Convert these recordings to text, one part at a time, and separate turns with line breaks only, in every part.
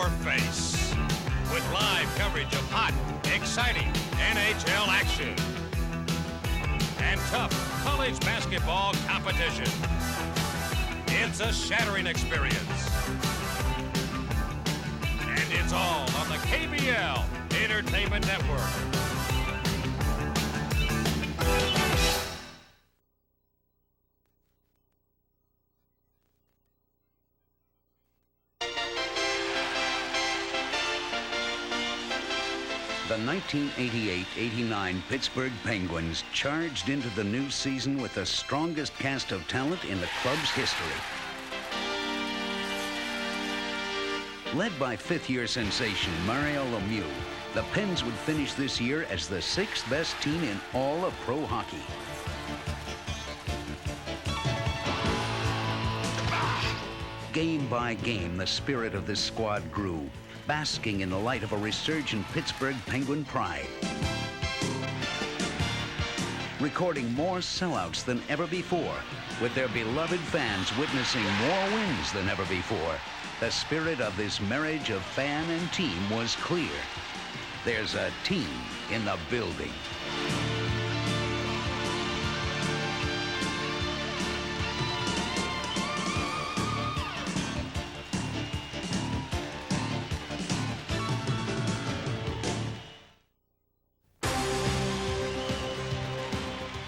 your face. With live coverage of hot, exciting NHL action and tough college basketball competition. It's a shattering experience. And it's all on the KBL Entertainment Network.
The 1988-89 Pittsburgh Penguins charged into the new season with the strongest cast of talent in the club's history. Led by fifth-year sensation Mario Lemieux, the Pens would finish this year as the sixth best team in all of pro hockey. Game by game, the spirit of this squad grew, basking in the light of a resurgent Pittsburgh Penguin pride. Recording more sellouts than ever before, with their beloved fans witnessing more wins than ever before, the spirit of this marriage of fan and team was clear. There's a team in the building.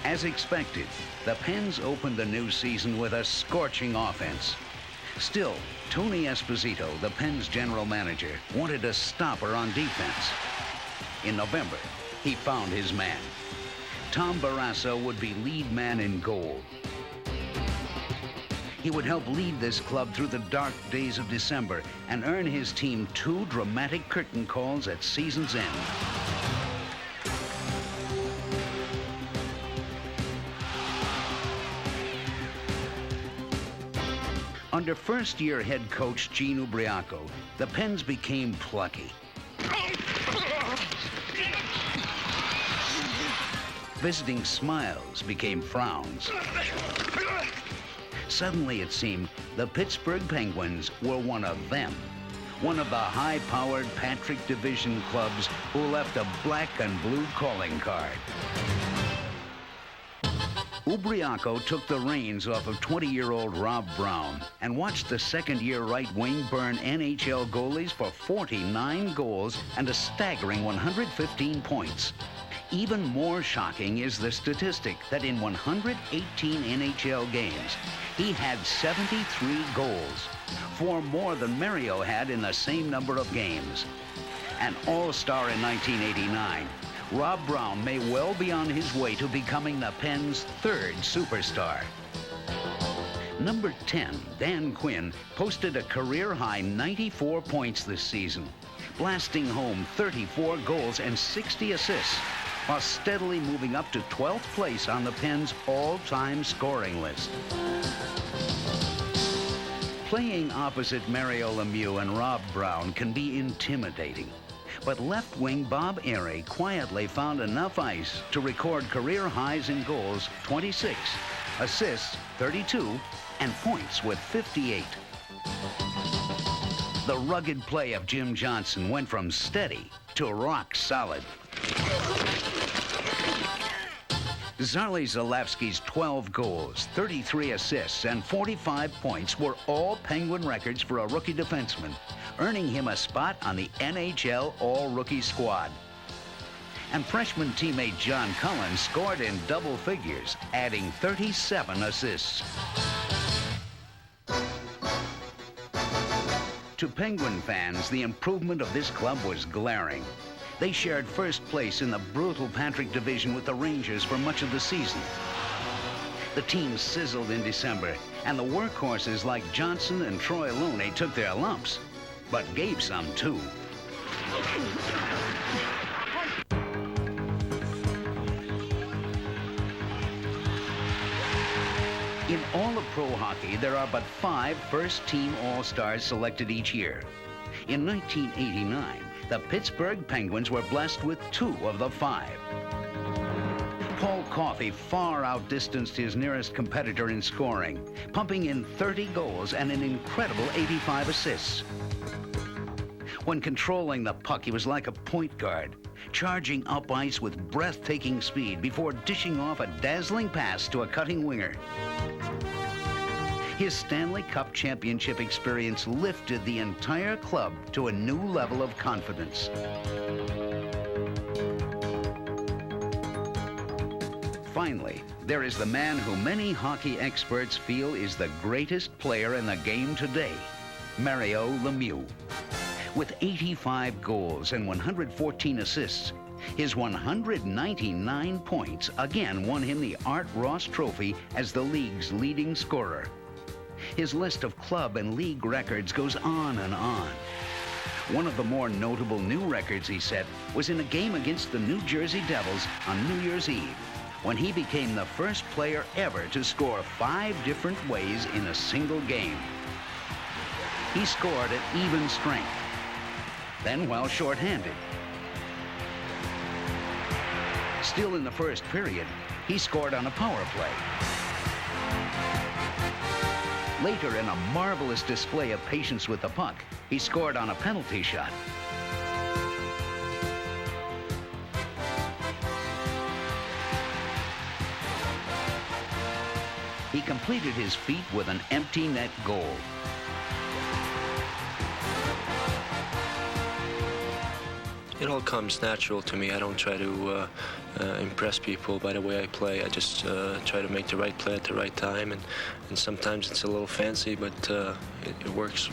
As expected, the Pens opened the new season with a scorching offense. Still, Tony Esposito, the Pens general manager, wanted a stopper on defense. In November, he found his man. Tom Barrasso would be lead man in goal. He would help lead this club through the dark days of December and earn his team 2 dramatic curtain calls at season's end. Under first-year head coach Gene Ubriaco, the Pens became plucky. Visiting smiles became frowns. Suddenly, it seemed, the Pittsburgh Penguins were one of them. One of the high-powered Patrick Division clubs who left a black and blue calling card. Ubriaco took the reins off of 20-year-old Rob Brown and watched the second-year right wing burn NHL goalies for 49 goals and a staggering 115 points. Even more shocking is the statistic that in 118 NHL games, he had 73 goals, 4 more than Mario had in the same number of games. An all-star in 1989, Rob Brown may well be on his way to becoming the Pens' third superstar. Number 10, Dan Quinn, posted a career-high 94 points this season, blasting home 34 goals and 60 assists, while steadily moving up to 12th place on the Pens' all-time scoring list. Playing opposite Mario Lemieux and Rob Brown can be intimidating. But left wing Bob Airey quietly found enough ice to record career highs in goals 26, assists 32, and points with 58. The rugged play of Jim Johnson went from steady to rock solid. Zarly Zalewski's 12 goals, 33 assists, and 45 points were all Penguin records for a rookie defenseman, earning him a spot on the NHL All-Rookie squad. And freshman teammate John Cullen scored in double figures, adding 37 assists. To Penguin fans, the improvement of this club was glaring. They shared first place in the brutal Patrick Division with the Rangers for much of the season. The team sizzled in December, and the workhorses like Johnson and Troy Loney took their lumps, but gave some too. In all of pro hockey, there are but 5 first-team All-Stars selected each year. In 1989, the Pittsburgh Penguins were blessed with 2 of the 5. Paul Coffey far outdistanced his nearest competitor in scoring, pumping in 30 goals and an incredible 85 assists. When controlling the puck, he was like a point guard, charging up ice with breathtaking speed before dishing off a dazzling pass to a cutting winger. His Stanley Cup championship experience lifted the entire club to a new level of confidence. Finally, there is the man who many hockey experts feel is the greatest player in the game today, Mario Lemieux. With 85 goals and 114 assists, his 199 points again won him the Art Ross Trophy as the league's leading scorer. His list of club and league records goes on and on. One of the more notable new records he set was in a game against the New Jersey Devils on New Year's Eve, when he became the first player ever to score 5 different ways in a single game. He scored at even strength, then while shorthanded. Still in the first period, he scored on a power play. Later, in a marvelous display of patience with the puck, he scored on a penalty shot. He completed his feat with an empty net goal.
It all comes natural to me. I don't try to impress people by the way I play. I just try to make the right play at the right time, and sometimes it's a little fancy, but it works.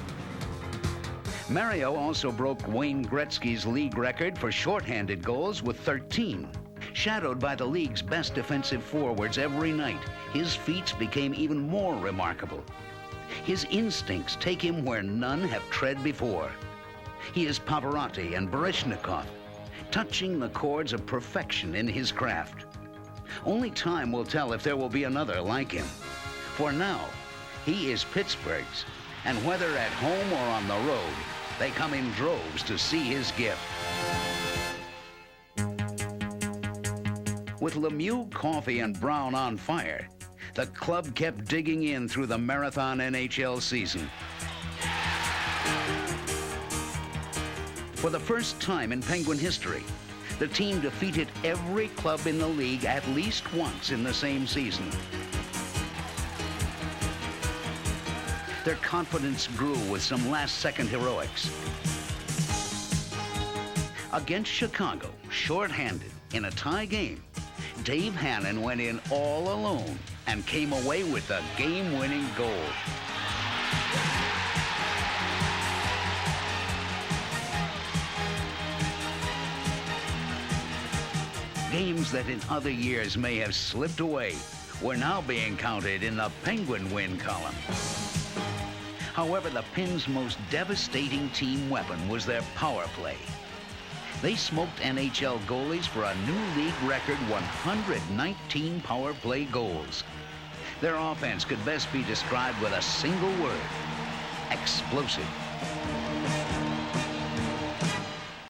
Mario also broke Wayne Gretzky's league record for shorthanded goals with 13. Shadowed by the league's best defensive forwards every night, his feats became even more remarkable. His instincts take him where none have tread before. He is Pavarotti and Baryshnikov, touching the chords of perfection in his craft. Only time will tell if there will be another like him. For now, he is Pittsburgh's, and whether at home or on the road, they come in droves to see his gift. With Lemieux, Coffey, and Brown on fire, the club kept digging in through the marathon NHL season. For the first time in Penguin history, the team defeated every club in the league at least once in the same season. Their confidence grew with some last-second heroics. Against Chicago, short-handed, in a tie game, Dave Hannon went in all alone and came away with the game-winning goal. Games that in other years may have slipped away were now being counted in the Penguin win column. However, the Pens' most devastating team weapon was their power play. They smoked NHL goalies for a new league record 119 power play goals. Their offense could best be described with a single word: explosive.